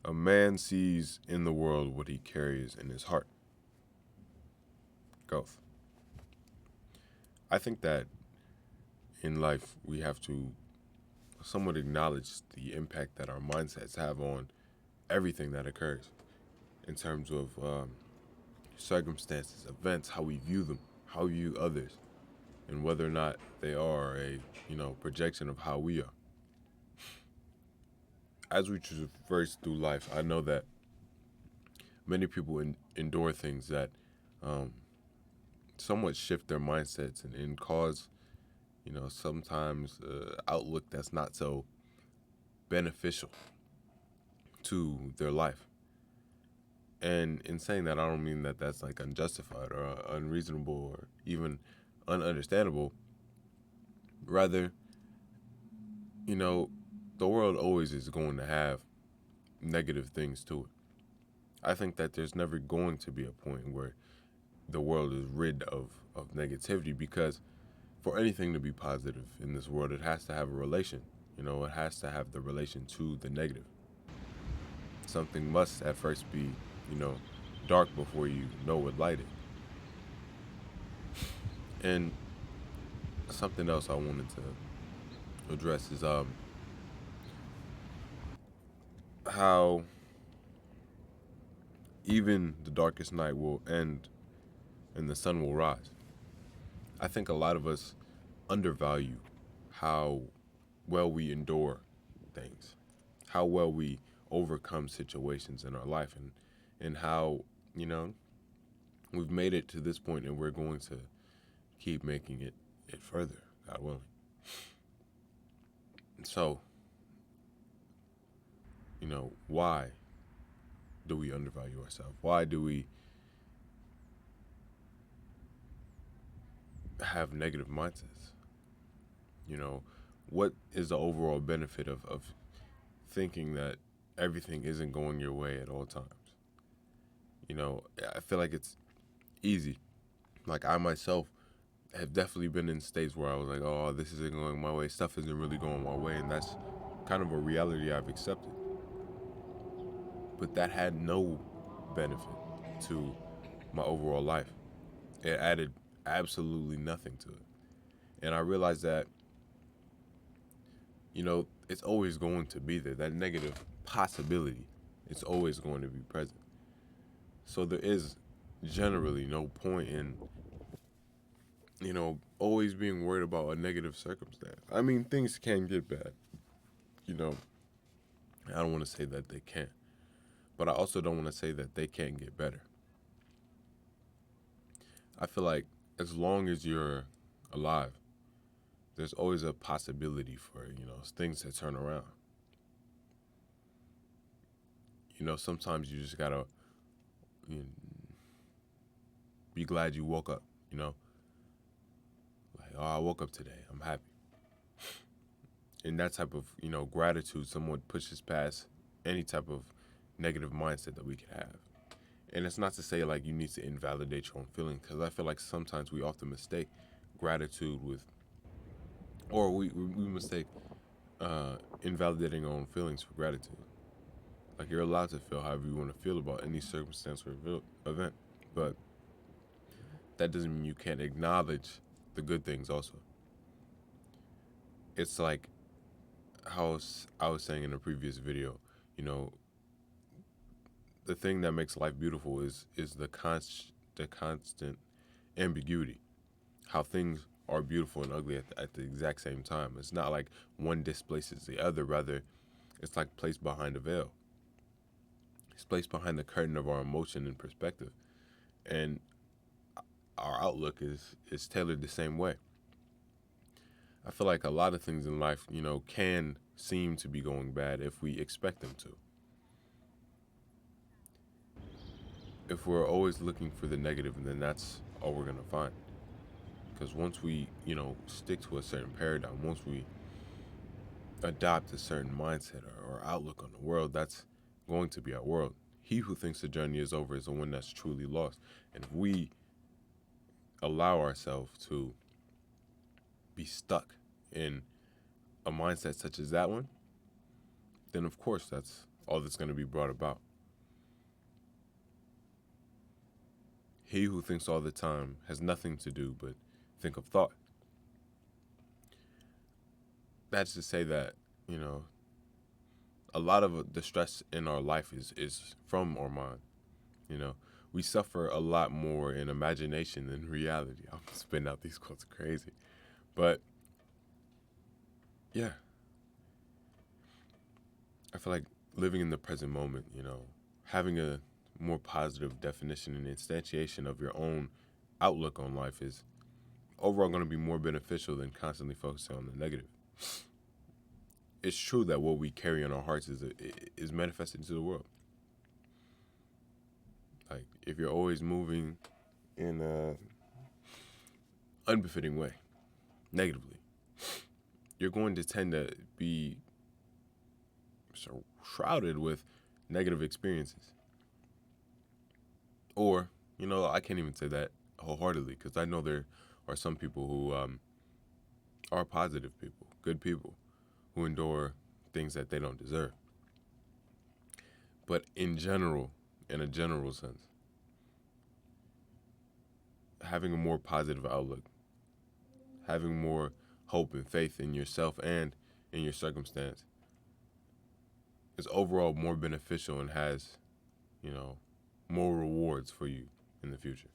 A man sees in the world what he carries in his heart. Goth. I think that in life we have to somewhat acknowledge the impact that our mindsets have on everything that occurs in terms of circumstances, events, how we view them, how we view others, and whether or not they are a projection of how we are. As we traverse through life, I know that many people endure things that um, somewhat shift their mindsets and cause sometimes outlook that's not so beneficial to their life. And in saying that, I don't mean that that's like unjustified or unreasonable or even ununderstandable. Rather, you know, the world always is going to have negative things to it. I think that there's never going to be a point where the world is rid of negativity because for anything to be positive in this world, it has to have a relation. It has to have the relation to the negative. Something must at first be, you know, dark before you know what light is. And something else I wanted to address is how even the darkest night will end and the sun will rise. I think a lot of us undervalue how well we endure things, how well we overcome situations in our life, and how, you know, we've made it to this point and we're going to keep making it further, God willing. So, why do we undervalue ourselves? Why do we have negative mindsets? You know, what is the overall benefit of thinking that everything isn't going your way at all times? I feel like it's easy. Like I myself have definitely been in states where I was like, oh, this isn't going my way. Stuff isn't really going my way. And that's kind of a reality I've accepted. But that had no benefit to my overall life. It added absolutely nothing to it. And I realized that, it's always going to be there. That negative possibility, it's always going to be present. So there is generally no point in, always being worried about a negative circumstance. I mean, things can get bad. You know, I don't want to say that they can't, but I also don't want to say that they can't get better. I feel like as long as you're alive, there's always a possibility for, things to turn around. Sometimes you just gotta you know, be glad you woke up, like, oh, I woke up today, I'm happy. And that type of, gratitude somewhat pushes past any type of negative mindset that we can have. And it's not to say like you need to invalidate your own feelings, because I feel like sometimes we often mistake gratitude with, or we mistake invalidating our own feelings for gratitude. Like you're allowed to feel however you want to feel about any circumstance or event, but that doesn't mean you can't acknowledge the good things also. It's like how I was saying in a previous video, you know, the thing that makes life beautiful is the constant ambiguity. How things are beautiful and ugly at the exact same time. It's not like one displaces the other. Rather, it's like placed behind a veil. It's placed behind the curtain of our emotion and perspective. And our outlook is tailored the same way. I feel like a lot of things in life, can seem to be going bad if we expect them to. If we're always looking for the negative, then that's all we're going to find. Because once we, stick to a certain paradigm, once we adopt a certain mindset or outlook on the world, that's going to be our world. He who thinks the journey is over is the one that's truly lost. And if we allow ourselves to be stuck in a mindset such as that one, then of course all that's going to be brought about. He who thinks all the time has nothing to do but think of thought. That's to say that, you know, a lot of the stress in our life is from our mind. You know, we suffer a lot more in imagination than reality. I'm spitting out these quotes crazy. But yeah, I feel like living in the present moment, you know, having a more positive definition and instantiation of your own outlook on life is overall going to be more beneficial than constantly focusing on the negative. It's true that what we carry in our hearts is manifested into the world. Like if you're always moving in a unbefitting way, negatively, you're going to tend to be shrouded with negative experiences. Or, you know, I can't even say that wholeheartedly because I know there are some people who are positive people, good people, who endure things that they don't deserve. But in general, in a general sense, having a more positive outlook, having more hope and faith in yourself and in your circumstance is overall more beneficial and has, you know, more rewards for you in the future.